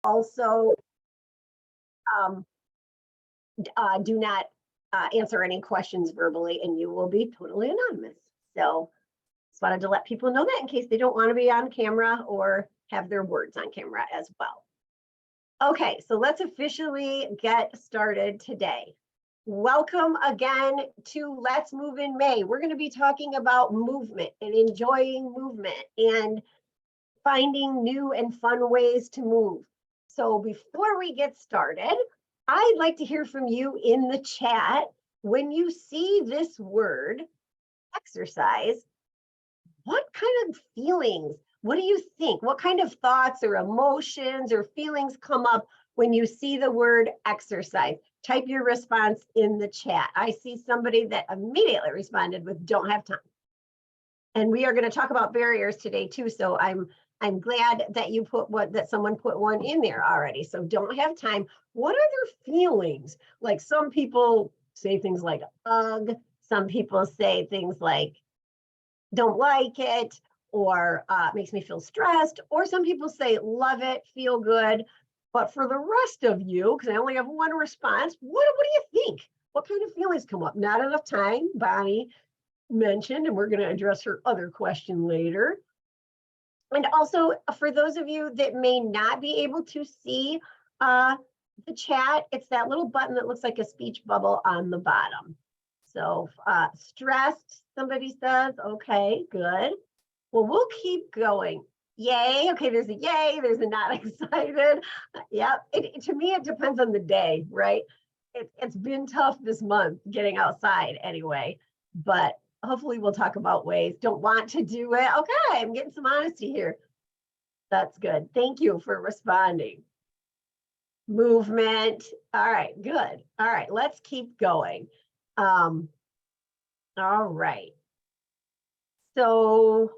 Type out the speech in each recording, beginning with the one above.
Also, do not answer any questions verbally, and you will be totally anonymous. So just wanted to let people know that in case they don't want to be on camera or have their words on camera as well. Okay, so let's officially get started today. Welcome again to Let's Move in May. We're going to be talking about movement and enjoying movement and finding new and fun ways to move. So before we get started, I'd like to hear from you in the chat. When you see this word, exercise, what kind of feelings, what do you think? What kind of thoughts or emotions or feelings come up when you see the word exercise? Type your response in the chat. I see somebody that immediately responded with don't have time. And we are going to talk about barriers today too. So I'm glad that you put someone put one in there already. So don't have time. What are their feelings? Like some people say things like ugh. Some people say things like don't like it, or makes me feel stressed, or some people say love it, feel good. But for the rest of you, because I only have one response, what do you think? What kind of feelings come up? Not enough time, Bonnie mentioned, and we're going to address her other question later. And also, for those of you that may not be able to see the chat, it's that little button that looks like a speech bubble on the bottom. So stressed, somebody says, okay, good. Well, we'll keep going. Yay, okay, there's a yay, there's a not excited. Yep, to me, it depends on the day, right? It's been tough this month getting outside anyway, but hopefully we'll talk about ways. Don't want to do it. Okay, I'm getting some honesty here. That's good. Thank you for responding. Movement. All right, good. All right, let's keep going. All right. So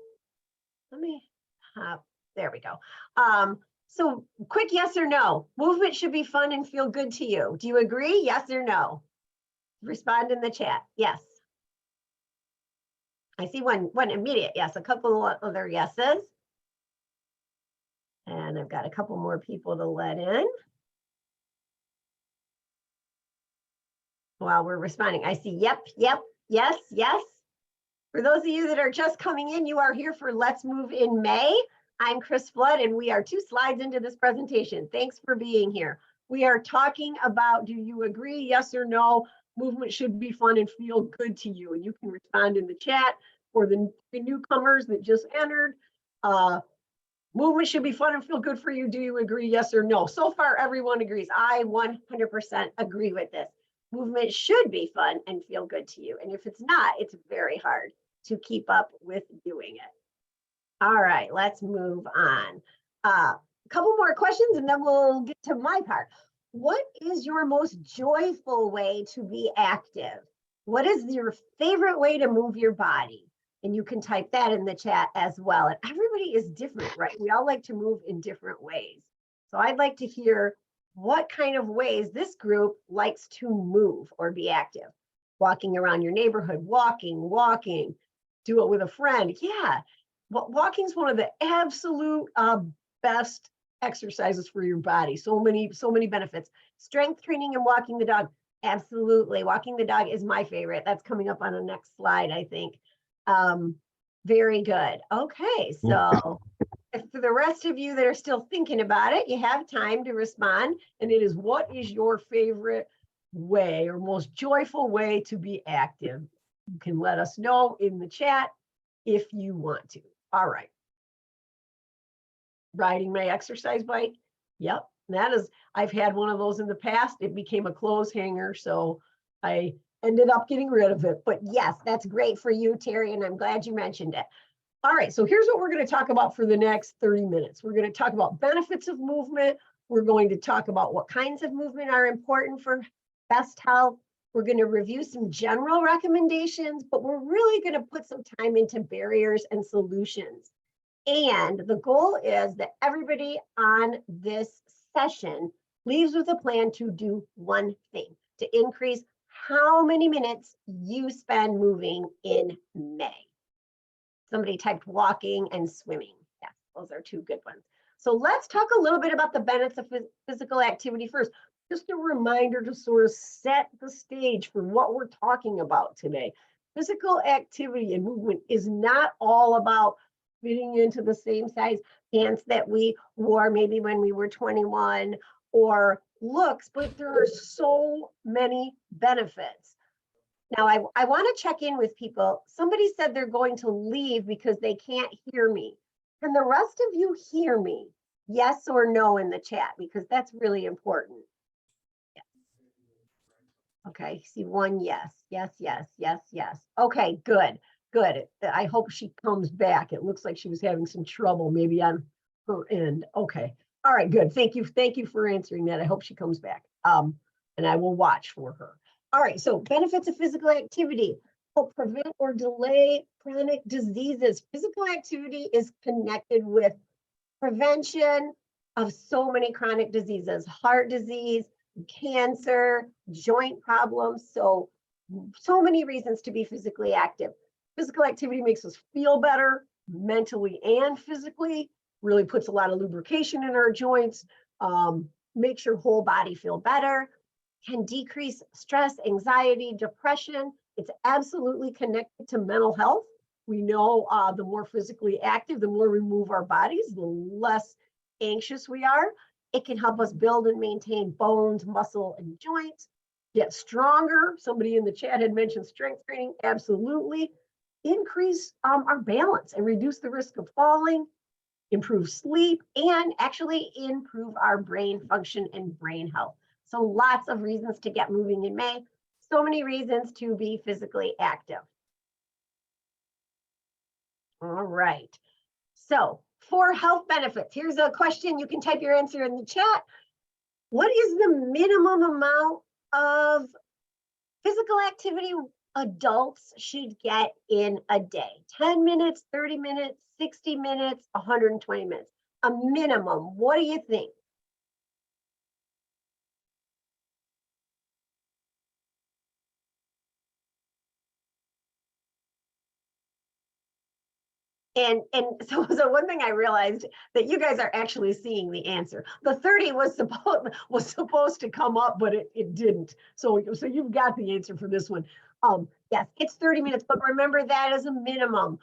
let me there we go. So quick yes or no. Movement should be fun and feel good to you. Do you agree? Yes or no? Respond in the chat. Yes. I see one immediate yes, a couple of other yeses. And I've got a couple more people to let in while we're responding. I see yep, yep, yes, yes. For those of you that are just coming in, you are here for Let's Move in May. I'm Chris Flood, and we are 2 slides into this presentation. Thanks for being here. We are talking about, do you agree, yes or no? Movement should be fun and feel good to you. And you can respond in the chat. For the newcomers that just entered, movement should be fun and feel good for you. Do you agree, yes or no? So far, everyone agrees. I 100% agree with this. Movement should be fun and feel good to you. And if it's not, it's very hard to keep up with doing it. All right, let's move on. A couple more questions and then we'll get to my part. What is your most joyful way to be active? What is your favorite way to move your body? And you can type that in the chat as well. And everybody is different, right? We all like to move in different ways. So I'd like to hear what kind of ways this group likes to move or be active. Walking around your neighborhood, walking, do it with a friend. Yeah, walking is one of the absolute best exercises for your body. So many benefits. Strength training and walking the dog. Absolutely. Walking the dog is my favorite. That's coming up on the next slide, I think. Very good. Okay, so for the rest of you that are still thinking about it, you have time to respond. And it is, what is your favorite way or most joyful way to be active? You can let us know in the chat if you want to. All right. Riding my exercise bike. Yep, that is, I've had one of those in the past. It became a clothes hanger, so I ended up getting rid of it. But yes, that's great for you, Terry, and I'm glad you mentioned it. All right, so here's what we're going to talk about for the next 30 minutes. We're going to talk about benefits of movement. We're going to talk about what kinds of movement are important for best health. We're going to review some general recommendations, but we're really going to put some time into barriers and solutions. And the goal is that everybody on this session leaves with a plan to do one thing, to increase how many minutes you spend moving in May. Somebody typed walking and swimming. Yes, those are 2 good ones. So let's talk a little bit about the benefits of physical activity first. Just a reminder to sort of set the stage for what we're talking about today. Physical activity and movement is not all about fitting into the same size pants that we wore maybe when we were 21 or looks, but there are so many benefits. Now, I want to check in with people. Somebody said they're going to leave because they can't hear me. Can the rest of you hear me? Yes or no in the chat, because that's really important. Yes. Okay, see one yes, yes, yes, yes, yes. Okay, good, good. I hope she comes back. It looks like she was having some trouble maybe on her end. Okay, all right, good. Thank you for answering that. I hope she comes back. And I will watch for her. All right, so benefits of physical activity. Help prevent or delay chronic diseases. Physical activity is connected with prevention of so many chronic diseases, heart disease, cancer, joint problems. So many reasons to be physically active. Physical activity makes us feel better mentally and physically, really puts a lot of lubrication in our joints, makes your whole body feel better, can decrease stress, anxiety, depression. It's absolutely connected to mental health. We know the more physically active, the more we move our bodies, the less anxious we are. It can help us build and maintain bones, muscle, and joints, get stronger. Somebody in the chat had mentioned strength training. Absolutely. Increase our balance and reduce the risk of falling, improve sleep, and actually improve our brain function and brain health. So lots of reasons to get moving in May. So many reasons to be physically active. All right. So for health benefits, here's a question. You can type your answer in the chat. What is the minimum amount of physical activity adults should get in a day? 10 minutes, 30 minutes, 60 minutes, 120 minutes. A minimum. What do you think? And so one thing I realized that you guys are actually seeing the answer. The 30 was supposed to come up, but it didn't. So you've got the answer for this one. Yes, it's 30 minutes, but remember that is a minimum.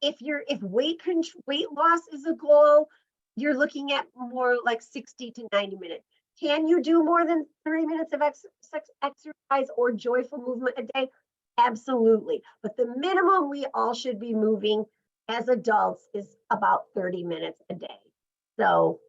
If weight loss is a goal, you're looking at more like 60 to 90 minutes. Can you do more than 30 minutes of exercise or joyful movement a day? Absolutely. But the minimum we all should be moving as adults is about 30 minutes a day. So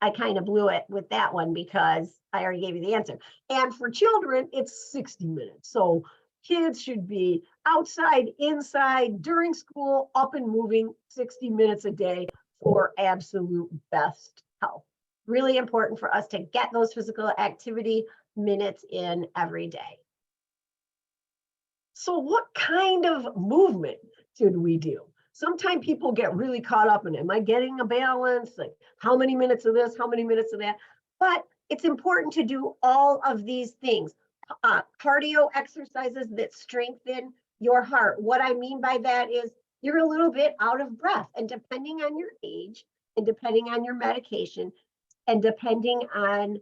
I kind of blew it with that one because I already gave you the answer. And for children, it's 60 minutes. So kids should be outside, inside, during school, up and moving 60 minutes a day for absolute best health. Really important for us to get those physical activity minutes in every day. So what kind of movement should we do? Sometimes people get really caught up in, am I getting a balance? Like how many minutes of this, how many minutes of that? But it's important to do all of these things. Cardio exercises that strengthen your heart. What I mean by that is you're a little bit out of breath, and depending on your age and depending on your medication and depending on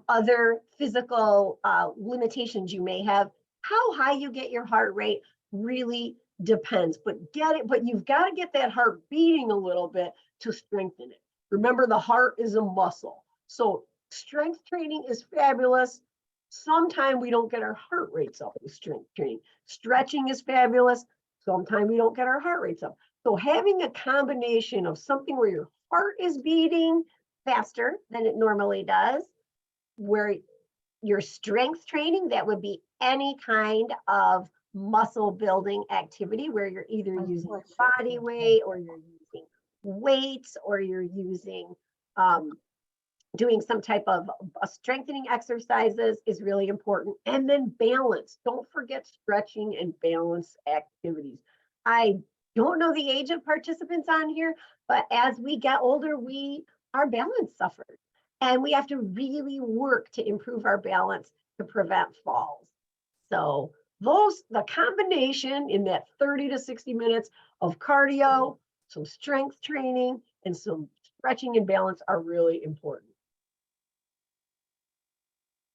other physical limitations you may have, how high you get your heart rate really depends, but you've got to get that heart beating a little bit to strengthen it. Remember, the heart is a muscle. So strength training is fabulous. Sometimes we don't get our heart rates up with strength training. Stretching is fabulous. Sometimes we don't get our heart rates up. So having a combination of something where your heart is beating faster than it normally does, where your strength training, that would be any kind of muscle building activity where you're either using your body weight or you're using weights or you're using doing some type of strengthening exercises is really important. And then balance. Don't forget stretching and balance activities. I don't know the age of participants on here, but as we get older, our balance suffers. And we have to really work to improve our balance to prevent falls. So the combination in that 30 to 60 minutes of cardio, some strength training, and some stretching and balance are really important.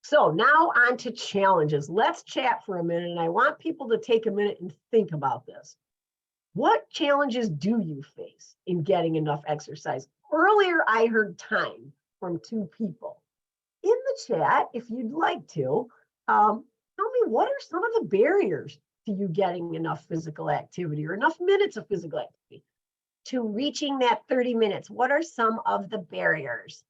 So now on to challenges. Let's chat for a minute, and I want people to take a minute and think about this. What challenges do you face in getting enough exercise? Earlier, I heard time from 2 people. In the chat, if you'd like to, tell me what are some of the barriers to you getting enough physical activity or enough minutes of physical activity to reaching that 30 minutes? What are some of the barriers?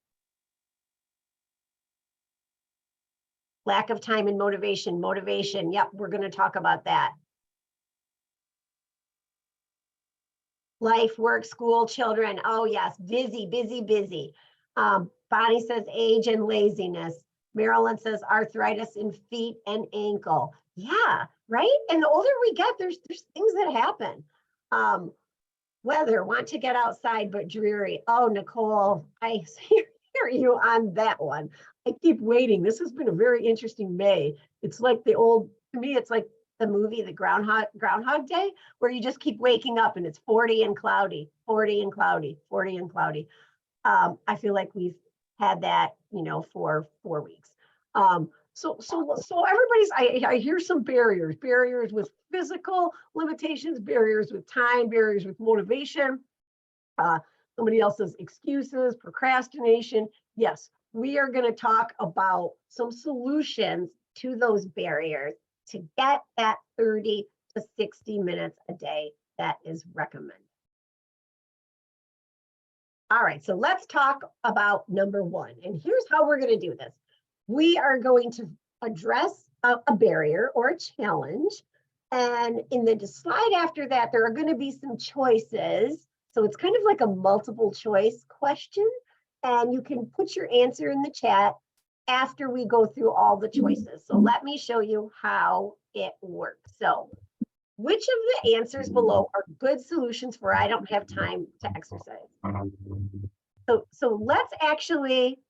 Lack of time and motivation. Motivation, yep, we're going to talk about that. Life, work, school, children. Oh yes, busy, busy, busy. Bonnie says age and laziness. Marilyn says arthritis in feet and ankle. Yeah, right? And the older we get, there's things that happen. Weather, want to get outside but dreary. Oh, Nicole, I hear you on that one. I keep waiting. This has been a very interesting May. It's like the old, to me, it's like the movie, the Groundhog Day, where you just keep waking up and it's 40 and cloudy, 40 and cloudy, 40 and cloudy. I feel like we've had that, for 4 weeks. So everybody's, I hear some barriers with physical limitations, barriers with time, barriers with motivation. Somebody else says excuses, procrastination. Yes, we are going to talk about some solutions to those barriers to get that 30 to 60 minutes a day that is recommended. All right, so let's talk about number 1. And here's how we're going to do this. We are going to address a barrier or a challenge. And in the slide after that, there are going to be some choices. So it's kind of like a multiple choice question. And you can put your answer in the chat after we go through all the choices. So let me show you how it works. So which of the answers below are good solutions for I don't have time to exercise? So let's actually,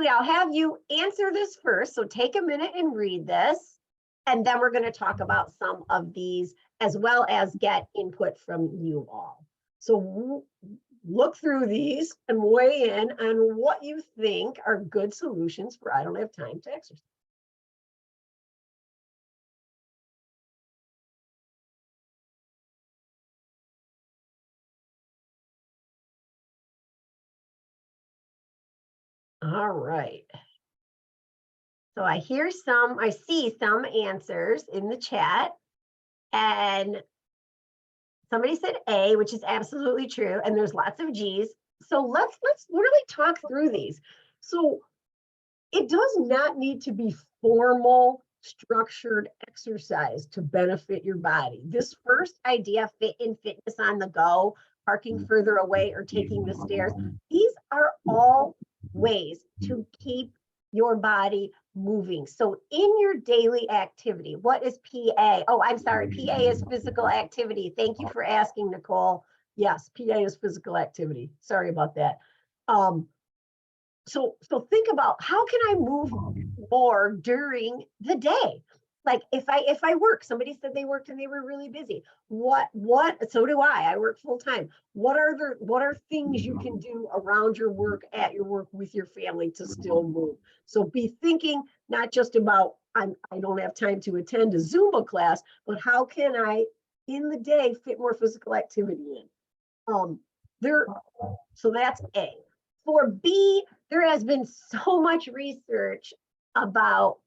I'll have you answer this first. So take a minute and read this. And then we're going to talk about some of these as well as get input from you all. So look through these and weigh in on what you think are good solutions for I don't have time to exercise. All right. So I see some answers in the chat, and somebody said A, which is absolutely true, and there's lots of G's. So let's really talk through these. So it does not need to be formal, structured exercise to benefit your body. This first idea, fit in fitness on the go, parking further away or taking the stairs, these are all ways to keep your body moving. So in your daily activity, what is PA? Oh, I'm sorry, PA is physical activity. Thank you for asking, Nicole. Yes, PA is physical activity. Sorry about that. So think about how can I move more during the day? Like if I work, somebody said they worked and they were really busy. So do I work full time. What are things you can do around your work, at your work, with your family to still move? So be thinking not just about I don't have time to attend a Zumba class, but how can I in the day fit more physical activity in? So that's A. For B, there has been so much research about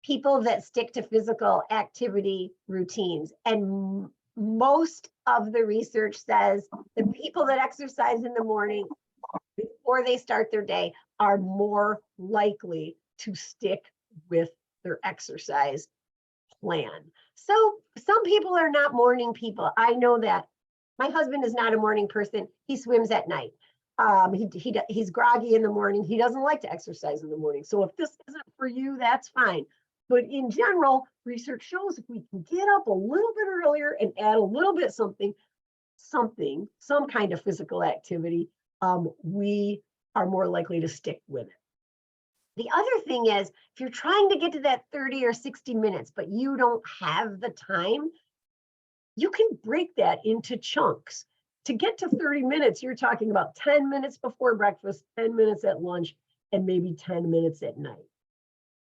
people that stick to physical activity routines. And most of the research says the people that exercise in the morning before they start their day are more likely to stick with their exercise plan. So some people are not morning people. I know that. My husband is not a morning person. He swims at night. He's groggy in the morning. He doesn't like to exercise in the morning. So if this isn't for you, that's fine. But in general, research shows if we can get up a little bit earlier and add a little bit some kind of physical activity, we are more likely to stick with it. The other thing is, if you're trying to get to that 30 or 60 minutes, but you don't have the time, you can break that into chunks. to get to 30 minutes, you're talking about 10 minutes before breakfast, 10 minutes at lunch, and maybe 10 minutes at night.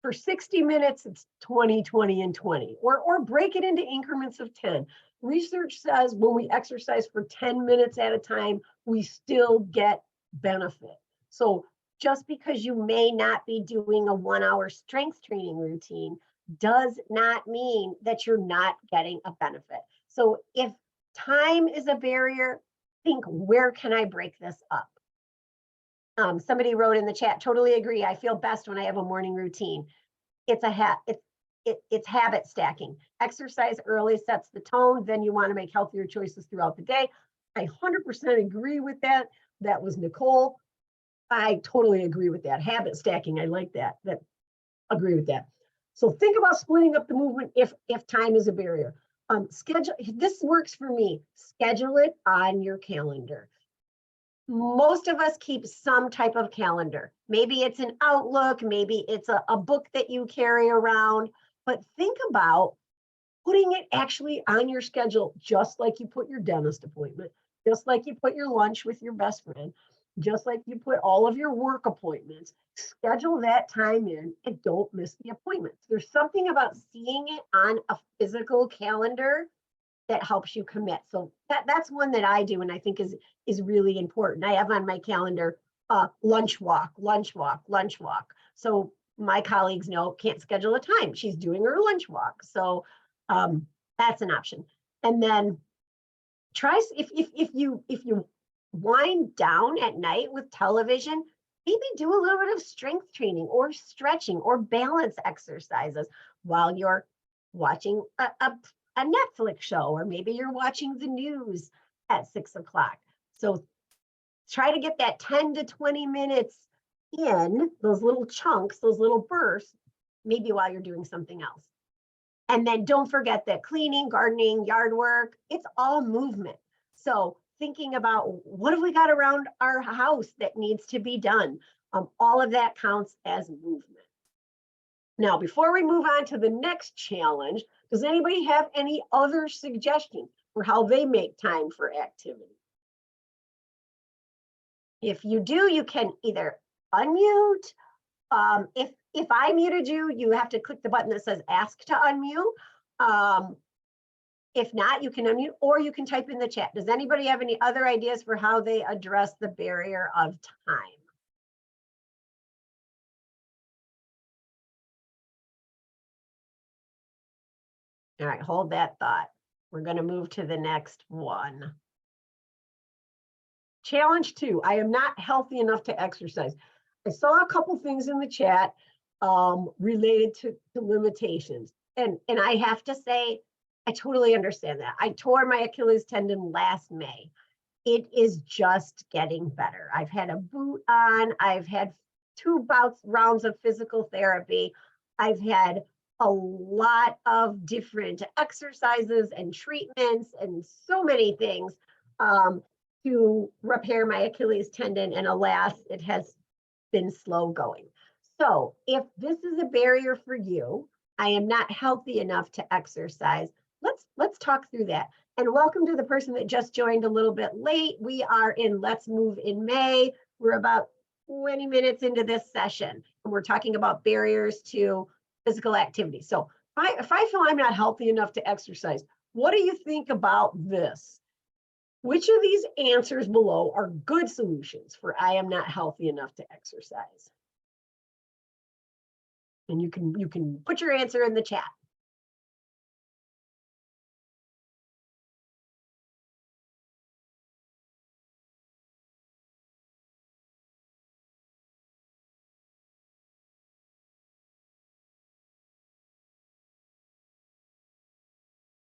For 60 minutes, it's 20, 20, and 20, or break it into increments of 10. Research says when we exercise for 10 minutes at a time, we still get benefit. So just because you may not be doing a 1-hour strength training routine does not mean that you're not getting a benefit. So if time is a barrier, think, where can I break this up? Somebody wrote in the chat, totally agree. I feel best when I have a morning routine. It's habit stacking. Exercise early sets the tone. Then you want to make healthier choices throughout the day. I 100% agree with that. That was Nicole. I totally agree with that. Habit stacking. I like that. Agree with that. So think about splitting up the movement if time is a barrier. Schedule. This works for me. Schedule it on your calendar. Most of us keep some type of calendar. Maybe it's an Outlook, maybe it's a book that you carry around, but think about putting it actually on your schedule, just like you put your dentist appointment, just like you put your lunch with your best friend, just like you put all of your work appointments. Schedule that time in and don't miss the appointments. There's something about seeing it on a physical calendar that helps you commit. So that's one that I do and I think is really important. I have on my calendar lunch walk. So my colleagues know, can't schedule a time. She's doing her lunch walk. So that's an option. And then try, if you wind down at night with television, maybe do a little bit of strength training or stretching or balance exercises while you're watching a Netflix show, or maybe you're watching the news at 6 o'clock. So try to get that 10 to 20 minutes in, those little chunks, those little bursts, maybe while you're doing something else. And then don't forget that cleaning, gardening, yard work, it's all movement. So thinking about what have we got around our house that needs to be done? All of that counts as movement. Now, before we move on to the next challenge, does anybody have any other suggestions for how they make time for activity? If you do, you can either unmute. If I muted you, you have to click the button that says ask to unmute. If not, you can unmute or you can type in the chat. Does anybody have any other ideas for how they address the barrier of time? All right, hold that thought. We're going to move to the next one. Challenge 2, I am not healthy enough to exercise. I saw a couple things in the chat related to limitations. And I have to say, I totally understand that. I tore my Achilles tendon last May. It is just getting better. I've had a boot on. I've had 2 rounds of physical therapy. I've had a lot of different exercises and treatments and so many things to repair my Achilles tendon. And alas, it has been slow going. So if this is a barrier for you, I am not healthy enough to exercise. Let's talk through that. And welcome to the person that just joined a little bit late. We are in Let's Move in May. We're about 20 minutes into this session, and we're talking about barriers to physical activity. So if I feel I'm not healthy enough to exercise, what do you think about this? Which of these answers below are good solutions for I am not healthy enough to exercise? And you can put your answer in the chat.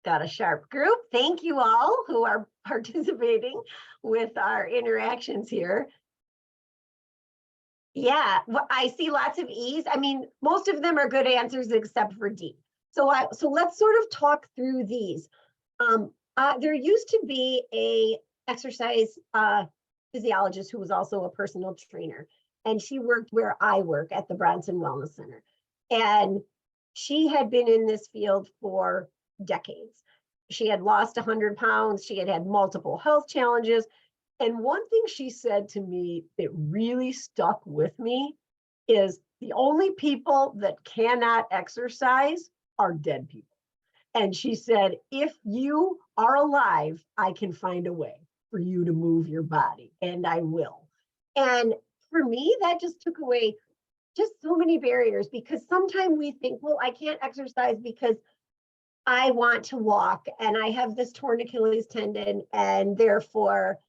Got a sharp group. Thank you all who are participating with our interactions here. Yeah, well, I see lots of E's. I mean, most of them are good answers except for D. So let's sort of talk through these. There used to be a exercise physiologist who was also a personal trainer, and she worked where I work at the Bronson Wellness Center. And she had been in this field for decades. she had lost 100 pounds. She had had multiple health challenges. And one thing she said to me that really stuck with me is the only people that cannot exercise are dead people. And she said, if you are alive, I can find a way for you to move your body, and I will. And for me, that just took away just so many barriers, because sometimes we think, well, I can't exercise because I want to walk and I have this torn Achilles tendon, and therefore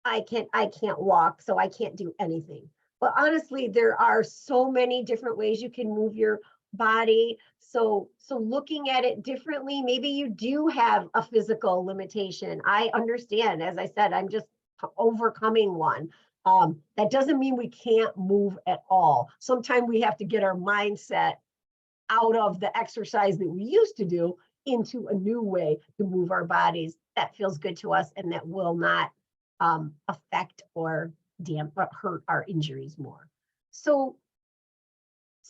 I can't walk, so I can't do anything. But honestly, there are so many different ways you can move your body. So looking at it differently, maybe you do have a physical limitation. I understand, as I said, I'm just overcoming one. That doesn't mean we can't move at all. Sometimes we have to get our mindset out of the exercise that we used to do into a new way to move our bodies that feels good to us and that will not affect or hurt our injuries more. So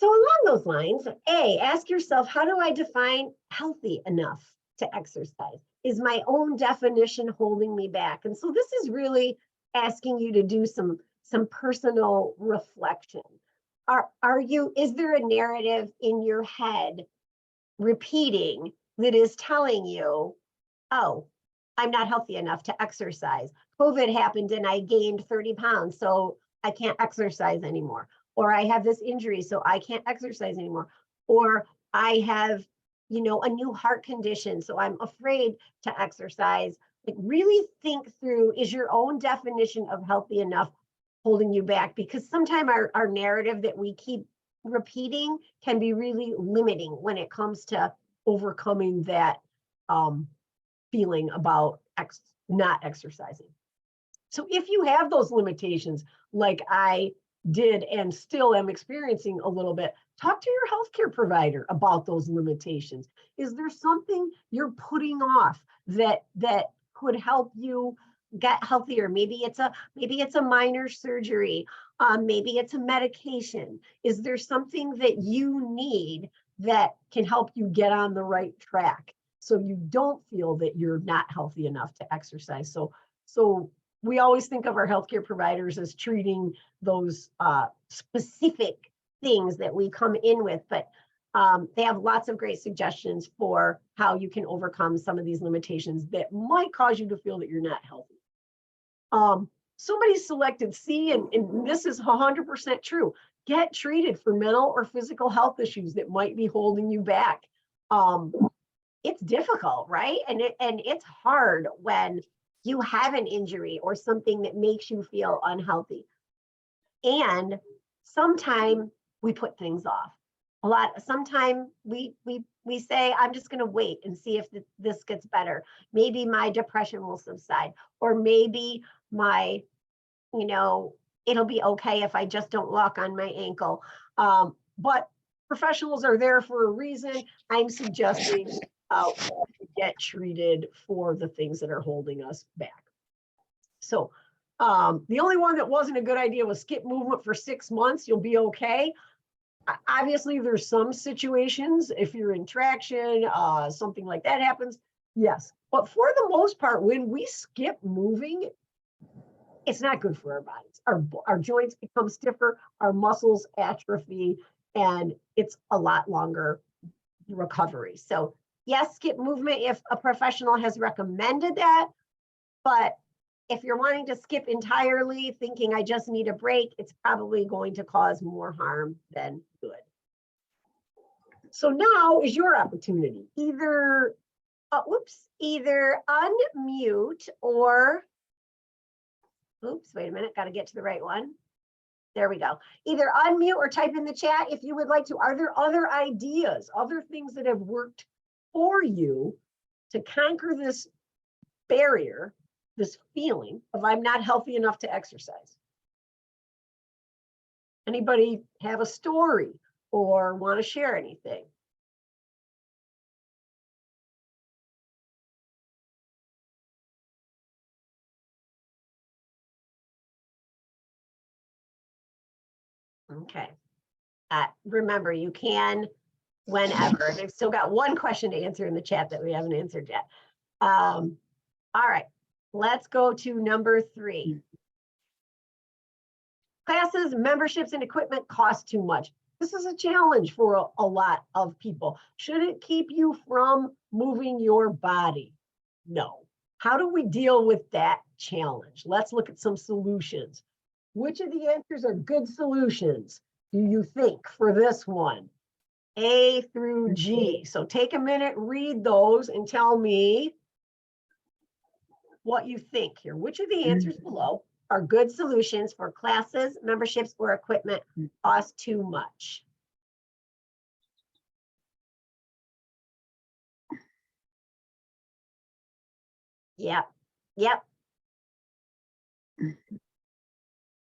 along those lines, ask yourself, how do I define healthy enough to exercise? Is my own definition holding me back? And so this is really asking you to do some personal reflection. Is there a narrative in your head repeating that is telling you, oh, I'm not healthy enough to exercise. COVID happened and I gained 30 pounds, so I can't exercise anymore. Or I have this injury, so I can't exercise anymore. Or I have, a new heart condition, so I'm afraid to exercise. Like, really think through, is your own definition of healthy enough holding you back? Because sometimes our narrative that we keep repeating can be really limiting when it comes to overcoming that feeling about not exercising. So if you have those limitations, like I did and still am experiencing a little bit, talk to your healthcare provider about those limitations. Is there something you're putting off that could help you get healthier? Maybe it's a minor surgery. Maybe it's a medication. Is there something that you need that can help you get on the right track, so you don't feel that you're not healthy enough to exercise? So we always think of our healthcare providers as treating those specific things that we come in with, but they have lots of great suggestions for how you can overcome some of these limitations that might cause you to feel that you're not healthy. Somebody selected C, and this is 100% true. Get treated for mental or physical health issues that might be holding you back. It's difficult, right? And it's hard when you have an injury or something that makes you feel unhealthy. And sometimes we put things off. Sometimes we say, I'm just going to wait and see if this gets better. Maybe my depression will subside, or maybe it'll be okay if I just don't walk on my ankle. But professionals are there for a reason. I'm suggesting get treated for the things that are holding us back. So the only one that wasn't a good idea was skip movement for 6 months. You'll be okay. Obviously, there's some situations, if you're in traction, something like that happens, yes. But for the most part, when we skip moving, it's not good for our bodies. Our joints become stiffer, our muscles atrophy, and it's a lot longer recovery. So yes, skip movement if a professional has recommended that, but if you're wanting to skip entirely, thinking I just need a break, it's probably going to cause more harm than good. So now is your opportunity. Either unmute or, wait a minute, got to get to the right one. There we go. Either unmute or type in the chat if you would like to. Are there other ideas, other things that have worked for you to conquer this barrier, this feeling of I'm not healthy enough to exercise? Anybody have a story or want to share anything? Okay. Remember, you can whenever. I've still got one question to answer in the chat that we haven't answered yet. All right, let's go to number 3. Classes, memberships, and equipment cost too much. This is a challenge for a lot of people. Should it keep you from moving your body? No. How do we deal with that challenge? Let's look at some solutions. Which of the answers are good solutions, do you think, for this one? A through G. So take a minute, read those, and tell me what you think here. Which of the answers below are good solutions for classes, memberships, or equipment cost too much? Yep, yep.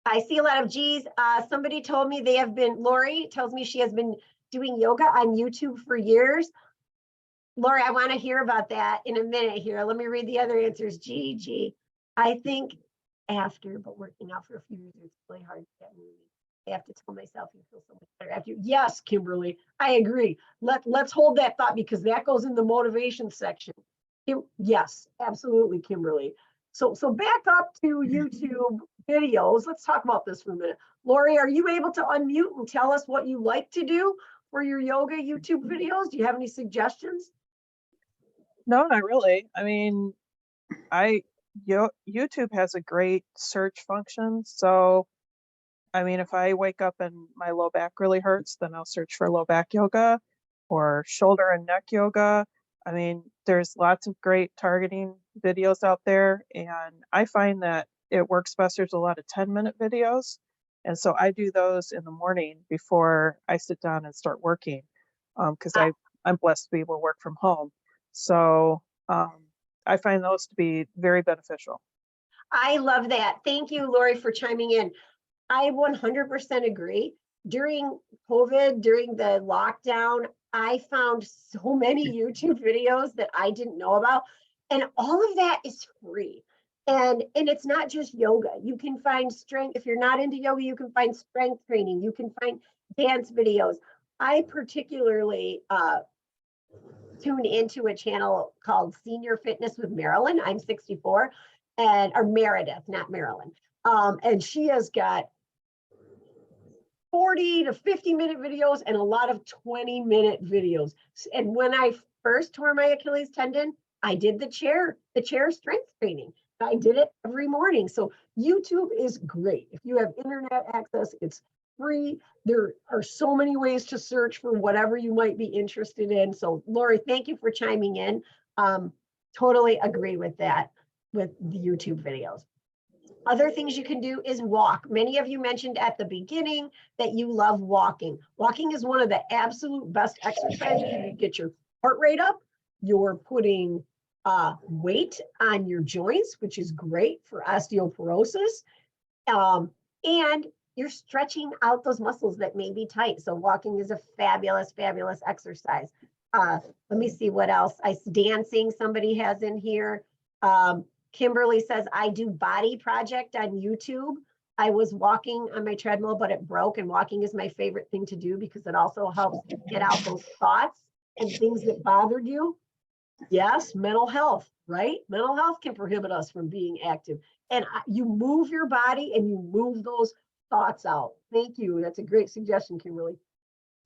I see a lot of G's. Somebody told me they have been, Lori tells me she has been doing yoga on YouTube for years. Lori, I want to hear about that in a minute here. Let me read the other answers. G. I think after, but working out for a few years, it's really hard to get moving. I have to tell myself you feel so much better after. Yes, Kimberly, I agree. Let's hold that thought because that goes in the motivation section. Yes, absolutely, Kimberly. So back up to YouTube videos. Let's talk about this for a minute. Lori, are you able to unmute and tell us what you like to do for your yoga YouTube videos? Do you have any suggestions? No, not really. I mean, YouTube has a great search function. So, I mean, if I wake up and my low back really hurts, then I'll search for low back yoga or shoulder and neck yoga. I mean, there's lots of great targeting videos out there. And I find that it works best. There's a lot of 10-minute videos. And so I do those in the morning before I sit down and start working because I'm blessed to be able to work from home. So I find those to be very beneficial. I love that. Thank you, Lori, for chiming in. I 100% agree. During COVID, during the lockdown, I found so many YouTube videos that I didn't know about. And all of that is free. And it's not just yoga. You can find strength. If you're not into yoga, you can find strength training. You can find dance videos. I particularly tune into a channel called Senior Fitness with Marilyn. I'm 64, or Meredith, not Marilyn. And she has got 40 to 50-minute videos and a lot of 20-minute videos. And when I first tore my Achilles tendon, I did the chair strength training. I did it every morning. So YouTube is great. If you have internet access, it's free. There are so many ways to search for whatever you might be interested in. So Lori, thank you for chiming in. Totally agree with that, with the YouTube videos. Other things you can do is walk. Many of you mentioned at the beginning that you love walking. Walking is one of the absolute best exercises. You get your heart rate up. You're putting weight on your joints, which is great for osteoporosis. And you're stretching out those muscles that may be tight. So walking is a fabulous, fabulous exercise. Let me see what else. Dancing, somebody has in here. Kimberly says, I do Body Project on YouTube. I was walking on my treadmill, but it broke, and walking is my favorite thing to do because it also helps get out those thoughts and things that bothered you. Yes, mental health, right? Mental health can prohibit us from being active. And you move your body and you move those thoughts out. Thank you. That's a great suggestion, Kimberly.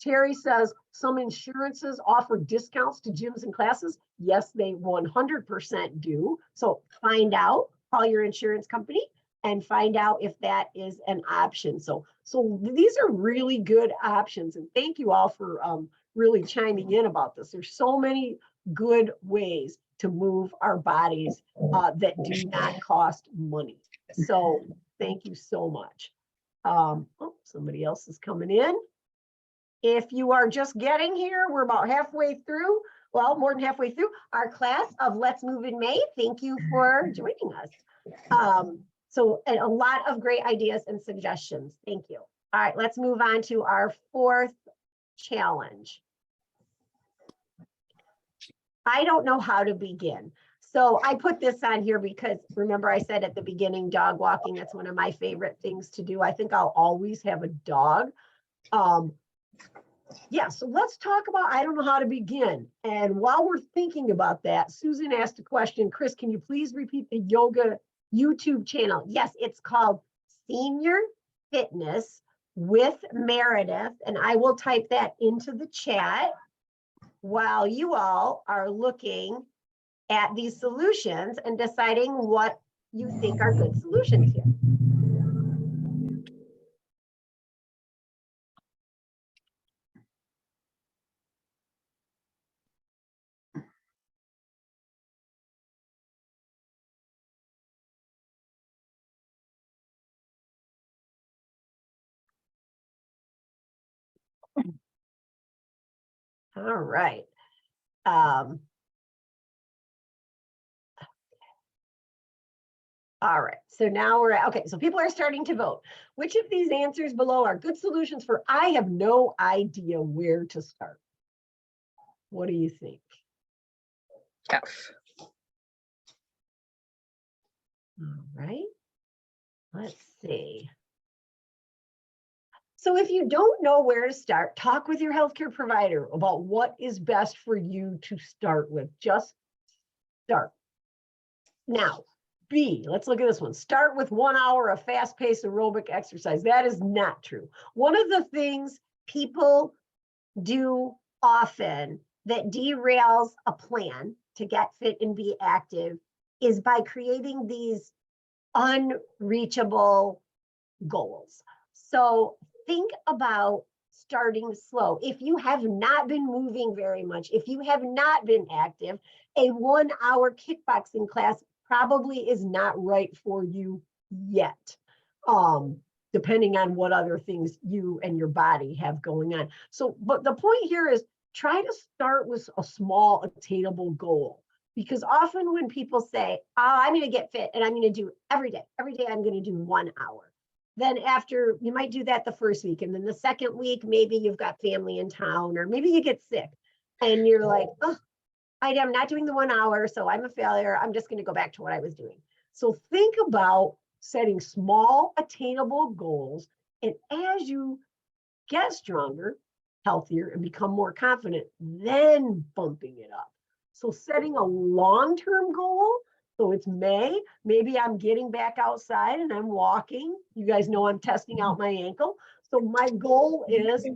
Terry says some insurances offer discounts to gyms and classes. Yes, they 100% do. So find out, call your insurance company and find out if that is an option. So these are really good options. And thank you all for really chiming in about this. There's so many good ways to move our bodies that do not cost money. So thank you so much. Oh, somebody else is coming in. If you are just getting here, we're about halfway through, well, more than halfway through our class of Let's Move in May. Thank you for joining us. So a lot of great ideas and suggestions. Thank you. All right, let's move on to our 4th challenge. I don't know how to begin. So I put this on here because remember I said at the beginning, dog walking, that's one of my favorite things to do. I think I'll always have a dog. Yeah, so let's talk about, I don't know how to begin. And while we're thinking about that, Susan asked a question. Chris, can you please repeat the yoga YouTube channel? Yes, it's called Senior Fitness with Meredith. And I will type that into the chat while you all are looking at these solutions and deciding what you think are good solutions here. All right. All right, so now we're at, okay, so people are starting to vote. Which of these answers below are good solutions for I have no idea where to start? What do you think? F. All right, let's see. So if you don't know where to start, talk with your healthcare provider about what is best for you to start with. Just start. Now, B, let's look at this one. Start with 1 hour of fast-paced aerobic exercise. That is not true. One of the things people do often that derails a plan to get fit and be active is by creating these unreachable goals. So think about starting slow. If you have not been moving very much, if you have not been active, a 1 hour kickboxing class probably is not right for you yet, depending on what other things you and your body have going on. So, but the point here is try to start with a small attainable goal. Because often when people say, oh, I'm going to get fit and I'm going to do every day I'm going to do 1 hour. Then after, you might do that the first week. And then the second week, maybe you've got family in town, or maybe you get sick and you're like, oh, I'm not doing the 1 hour, so I'm a failure. I'm just going to go back to what I was doing. So think about setting small, attainable goals. And as you get stronger, healthier, and become more confident, then bumping it up. So setting a long-term goal. So it's May, maybe I'm getting back outside and I'm walking. You guys know I'm testing out my ankle. So my goal is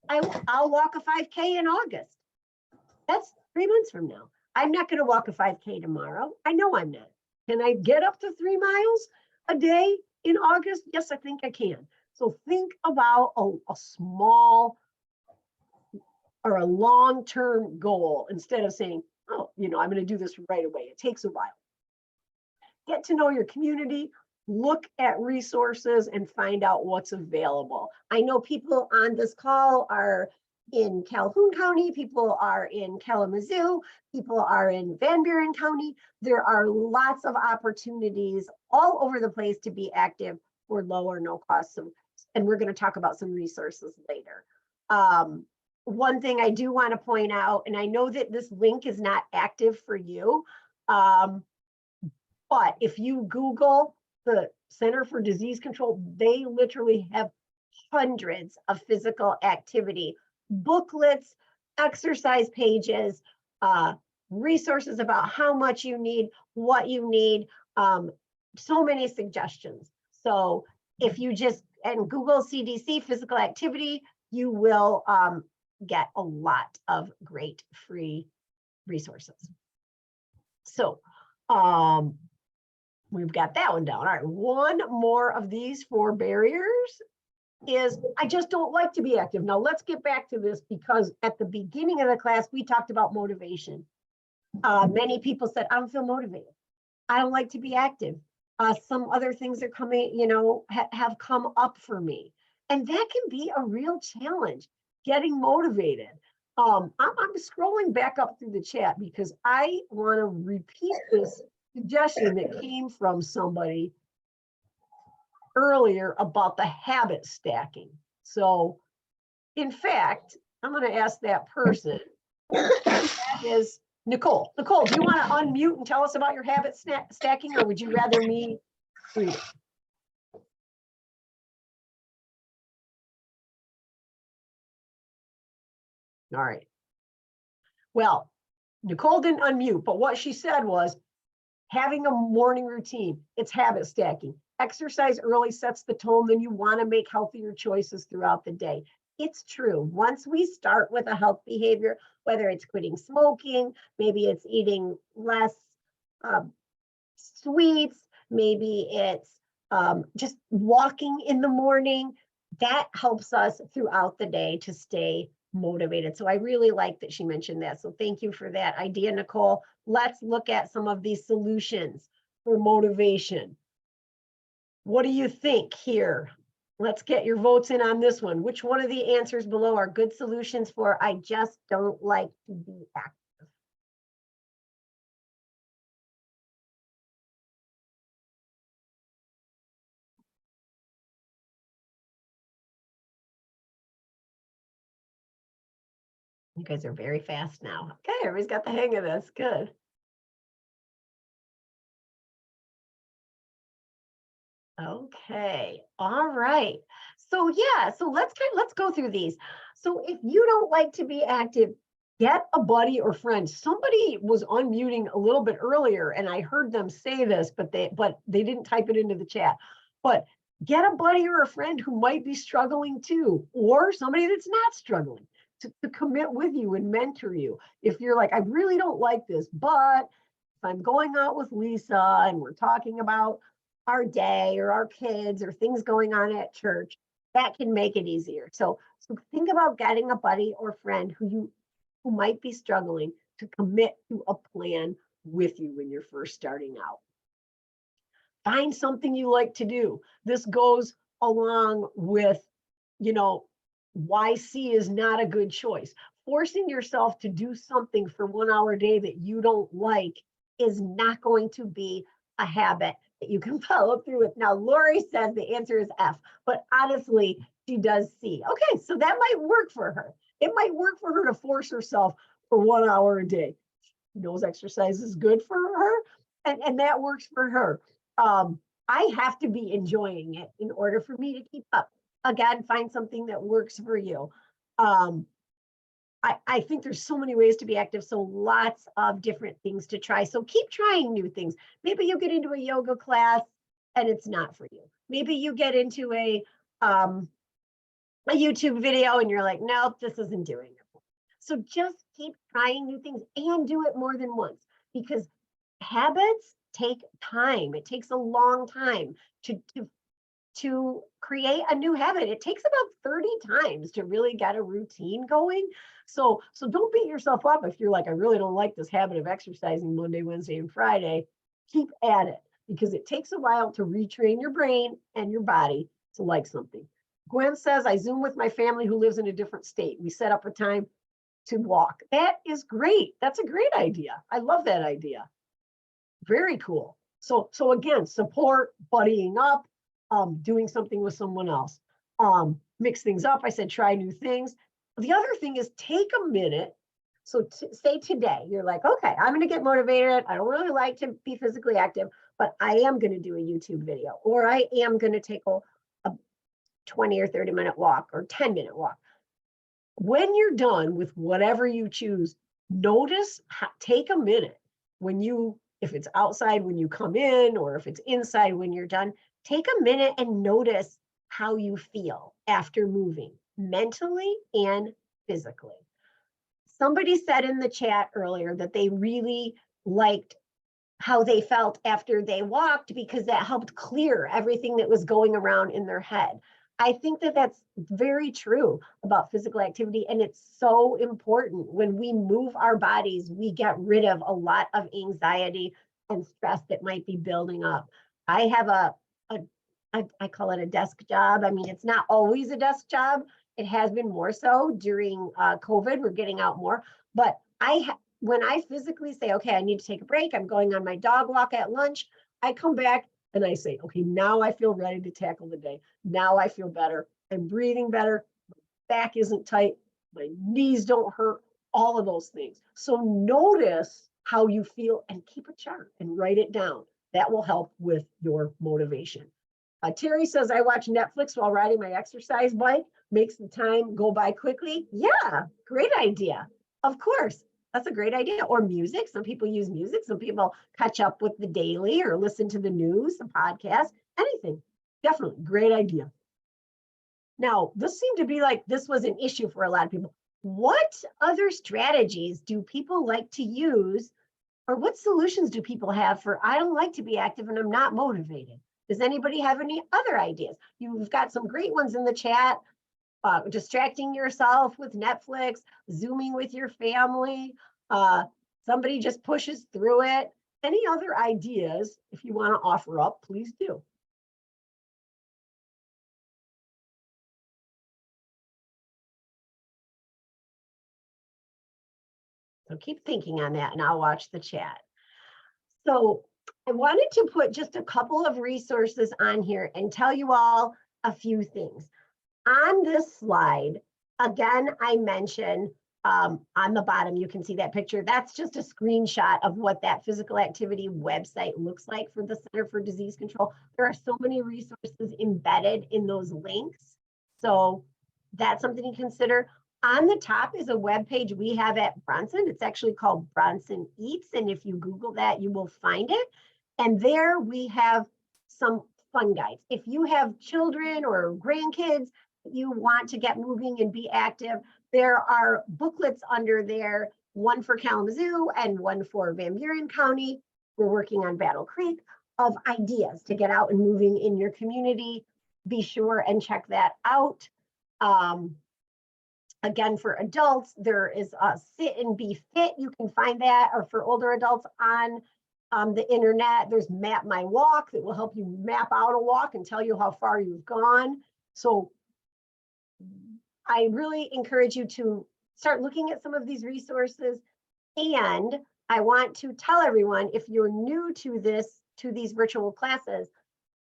I'll walk a 5K in August. That's 3 months from now. I'm not going to walk a 5K tomorrow. I know I'm not. Can I get up to 3 miles a day in August? Yes, I think I can. So think about a small or a long-term goal instead of saying, oh, I'm going to do this right away. It takes a while. Get to know your community, look at resources and find out what's available. I know people on this call are in Calhoun County, people are in Kalamazoo, people are in Van Buren County. There are lots of opportunities all over the place to be active for low or no cost. And we're going to talk about some resources later. One thing I do want to point out, and I know that this link is not active for you, but if you Google the Center for Disease Control, they literally have hundreds of physical activity booklets, exercise pages, resources about how much you need, what you need, so many suggestions. So if you just and Google CDC physical activity, you will get a lot of great free resources. So we've got that one down. All right, one more of these 4 barriers is I just don't like to be active. Now let's get back to this because at the beginning of the class, we talked about motivation. Many people said, I don't feel motivated. I don't like to be active. Some other things are coming, have come up for me. And that can be a real challenge, getting motivated. I'm scrolling back up through the chat because I want to repeat this suggestion that came from somebody earlier about the habit stacking. So in fact, I'm going to ask that person, that is Nicole. Nicole, do you want to unmute and tell us about your habit stacking, or would you rather me read it? All right. Well, Nicole didn't unmute, but what she said was having a morning routine, it's habit stacking. Exercise early sets the tone, then you want to make healthier choices throughout the day. It's true. Once we start with a health behavior, whether it's quitting smoking, maybe it's eating less sweets, maybe it's just walking in the morning, that helps us throughout the day to stay motivated. So I really like that she mentioned that. So thank you for that idea, Nicole. Let's look at some of these solutions for motivation. What do you think here? Let's get your votes in on this one. Which one of the answers below are good solutions for I just don't like to be active? You guys are very fast now. Okay, everybody's got the hang of this. Good. Okay, all right. So yeah, so let's go through these. So if you don't like to be active, get a buddy or friend. Somebody was unmuting a little bit earlier and I heard them say this, but they didn't type it into the chat. But get a buddy or a friend who might be struggling too, or somebody that's not struggling to commit with you and mentor you. If you're like, I really don't like this, but if I'm going out with Lisa and we're talking about our day or our kids or things going on at church, that can make it easier. So think about getting a buddy or friend who might be struggling to commit to a plan with you when you're first starting out. Find something you like to do. This goes along with, why C is not a good choice. Forcing yourself to do something for 1 hour a day that you don't like is not going to be a habit that you can follow through with. Now, Lori says the answer is F, but honestly, she does C. Okay, so that might work for her. It might work for her to force herself for 1 hour a day. She knows exercise is good for her, and that works for her. I have to be enjoying it in order for me to keep up. Again, find something that works for you. I think there's so many ways to be active, so lots of different things to try. So keep trying new things. Maybe you get into a yoga class and it's not for you. Maybe you get into a YouTube video and you're like, nope, this isn't doing it. So just keep trying new things and do it more than once, because habits take time. It takes a long time to create a new habit. It takes about 30 times to really get a routine going. So don't beat yourself up if you're like, I really don't like this habit of exercising Monday, Wednesday, and Friday. Keep at it, because it takes a while to retrain your brain and your body to like something. Gwen says, I Zoom with my family who lives in a different state. We set up a time to walk. That is great. That's a great idea. I love that idea. Very cool. So again, support, buddying up, doing something with someone else. Mix things up. I said, try new things. The other thing is take a minute. So say today, you're like, okay, I'm going to get motivated. I don't really like to be physically active, but I am going to do a YouTube video, or I am going to take a 20 or 30 minute walk or 10-minute walk. When you're done with whatever you choose, notice, take a minute if it's outside when you come in, or if it's inside when you're done, take a minute and notice how you feel after moving, mentally and physically. Somebody said in the chat earlier that they really liked how they felt after they walked, because that helped clear everything that was going around in their head. I think that that's very true about physical activity, and it's so important. When we move our bodies, we get rid of a lot of anxiety and stress that might be building up. I have I call it a desk job. I mean, it's not always a desk job. It has been more so during COVID. We're getting out more, but when I physically say, okay, I need to take a break, I'm going on my dog walk at lunch, I come back and I say, okay, now I feel ready to tackle the day. Now I feel better. I'm breathing better. My back isn't tight. My knees don't hurt, all of those things. So notice how you feel and keep a chart and write it down. That will help with your motivation. Terry says, I watch Netflix while riding my exercise bike, makes the time go by quickly. Yeah, great idea. Of course, that's a great idea. Or music. Some people use music. Some people catch up with the daily or listen to the news, the podcast, anything. Definitely great idea. Now, this seemed to be like this was an issue for a lot of people. What other strategies do people like to use, or what solutions do people have for, I don't like to be active and I'm not motivated? Does anybody have any other ideas? You've got some great ones in the chat. Distracting yourself with Netflix, Zooming with your family. Somebody just pushes through it. Any other ideas, if you want to offer up, please do. So keep thinking on that and I'll watch the chat. So I wanted to put just a couple of resources on here and tell you all a few things. On this slide, again, I mentioned on the bottom, you can see that picture. That's just a screenshot of what that physical activity website looks like for the Center for Disease Control. There are so many resources embedded in those links. So that's something to consider. On the top is a web page we have at Bronson. It's actually called Bronson Eats. And if you Google that, you will find it. And there we have some fun guides. If you have children or grandkids, you want to get moving and be active, there are booklets under there, one for Kalamazoo and one for Van Buren County. We're working on Battle Creek, of ideas to get out and moving in your community. Be sure and check that out. Again, for adults, there is a Sit and Be Fit. You can find that, or for older adults on the internet, there's Map My Walk that will help you map out a walk and tell you how far you've gone. So I really encourage you to start looking at some of these resources. And I want to tell everyone, if you're new to this, to these virtual classes,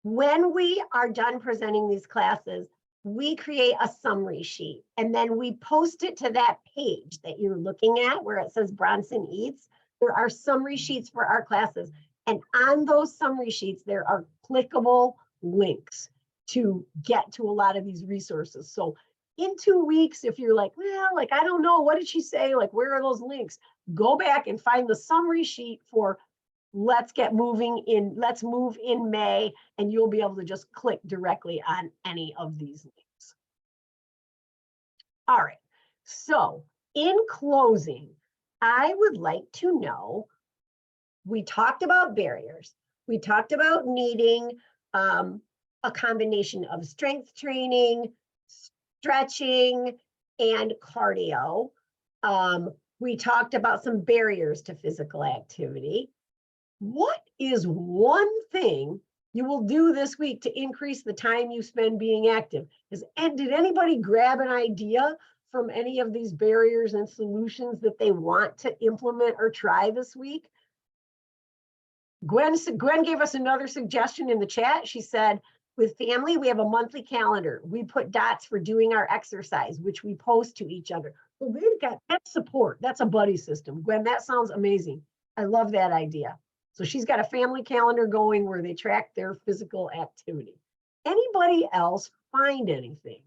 when we are done presenting these classes, we create a summary sheet and then we post it to that page that you're looking at where it says Bronson Eats. There are summary sheets for our classes. And on those summary sheets, there are clickable links to get to a lot of these resources. So in 2 weeks, if you're like, well, like, I don't know, what did she say? Like, where are those links? Go back and find the summary sheet for let's move in May, and you'll be able to just click directly on any of these links. All right, so in closing, I would like to know, we talked about barriers. We talked about needing a combination of strength training, stretching, and cardio. We talked about some barriers to physical activity. What is one thing you will do this week to increase the time you spend being active? Did anybody grab an idea from any of these barriers and solutions that they want to implement or try this week? Gwen gave us another suggestion in the chat. She said, with family, we have a monthly calendar. We put dots for doing our exercise, which we post to each other. Well, they've got that support. That's a buddy system. Gwen, that sounds amazing. I love that idea. So she's got a family calendar going where they track their physical activity. Anybody else find anything?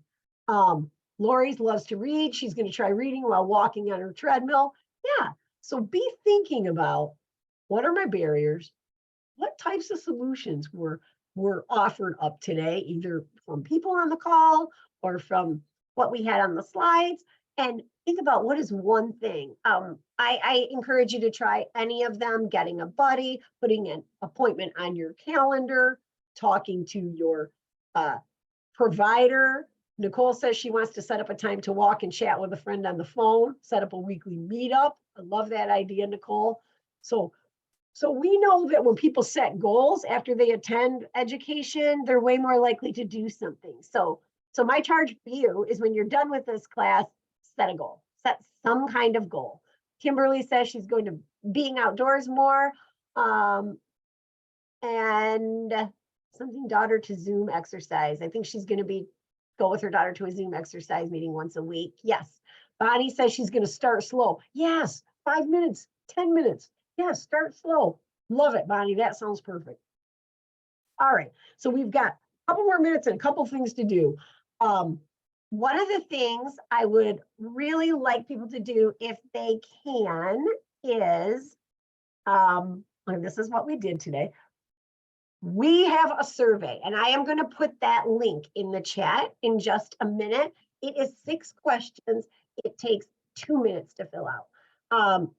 Lori loves to read. She's going to try reading while walking on her treadmill. Yeah, so be thinking about, what are my barriers? What types of solutions were offered up today, either from people on the call or from what we had on the slides? And think about, what is one thing? I encourage you to try any of them: getting a buddy, putting an appointment on your calendar, talking to your provider. Nicole says she wants to set up a time to walk and chat with a friend on the phone, set up a weekly meetup. I love that idea, Nicole. So we know that when people set goals after they attend education, they're way more likely to do something. So my charge for you is, when you're done with this class, set a goal, set some kind of goal. Kimberly says she's going to being outdoors more, and something daughter to Zoom exercise. I think she's going to go with her daughter to a Zoom exercise meeting once a week. Yes. Bonnie says she's going to start slow. Yes. 5 minutes, 10 minutes. Yes. Start slow. Love it, Bonnie. That sounds perfect. All right. So we've got couple more minutes and a couple things to do. One of the things I would really like people to do if they can is, and this is what we did today. We have a survey, and I am going to put that link in the chat in just a minute. It is 6 questions. It takes 2 minutes to fill out.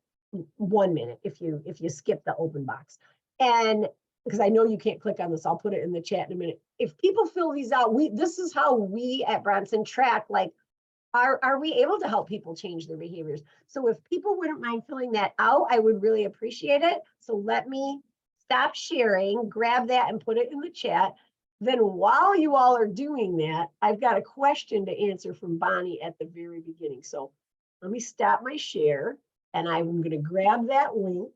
1 minute if you skip the open box. And because I know you can't click on this, I'll put it in the chat in a minute. If people fill these out, this is how we at Bronson track, like, are we able to help people change their behaviors? So if people wouldn't mind filling that out, I would really appreciate it. So let me stop sharing, grab that and put it in the chat. Then while you all are doing that, I've got a question to answer from Bonnie at the very beginning. So let me stop my share, and I'm going to grab that link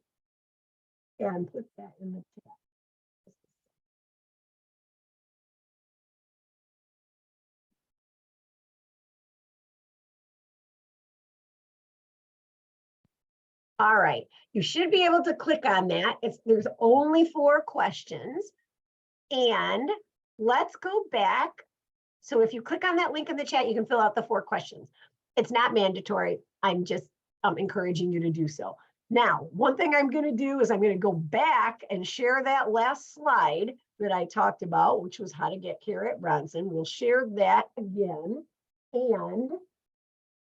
and put that in the chat. All right, you should be able to click on that. There's only 4 questions. And let's go back. So if you click on that link in the chat, you can fill out the 4 questions. It's not mandatory. I'm just encouraging you to do so. Now, one thing I'm going to do is I'm going to go back and share that last slide that I talked about, which was how to get care at Bronson. We'll share that again. And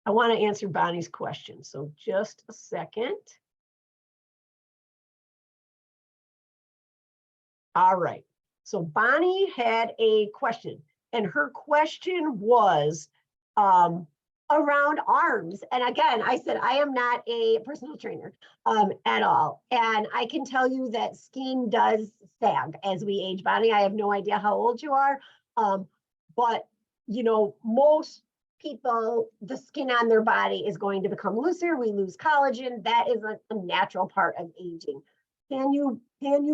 I want to answer Bonnie's question. So just a second. All right. So Bonnie had a question, and her question was around arms. And again, I said, I am not a personal trainer at all. And I can tell you that skin does sag as we age. Bonnie, I have no idea how old you are. But, you know, most people, the skin on their body is going to become looser. We lose collagen. That is a natural part of aging. Can you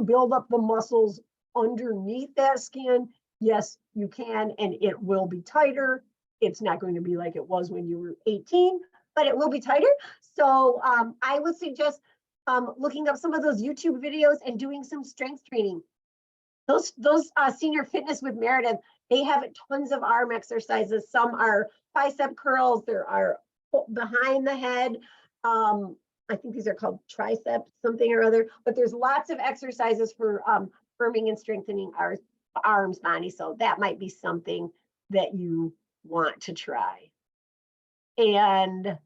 build up the muscles underneath that skin? Yes, you can, and it will be tighter. It's not going to be like it was when you were 18, but it will be tighter. So I would suggest looking up some of those YouTube videos and doing some strength training. Those Senior Fitness with Meredith, they have tons of arm exercises. Some are bicep curls. There are behind the head. I think these are called triceps, something or other, but there's lots of exercises for firming and strengthening our arms, Bonnie. So that might be something that you want to try. And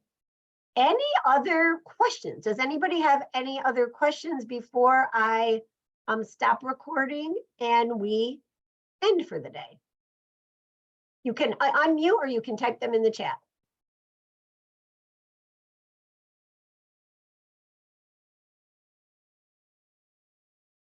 any other questions? Does anybody have any other questions before I stop recording and we end for the day? You can unmute or you can type them in the chat.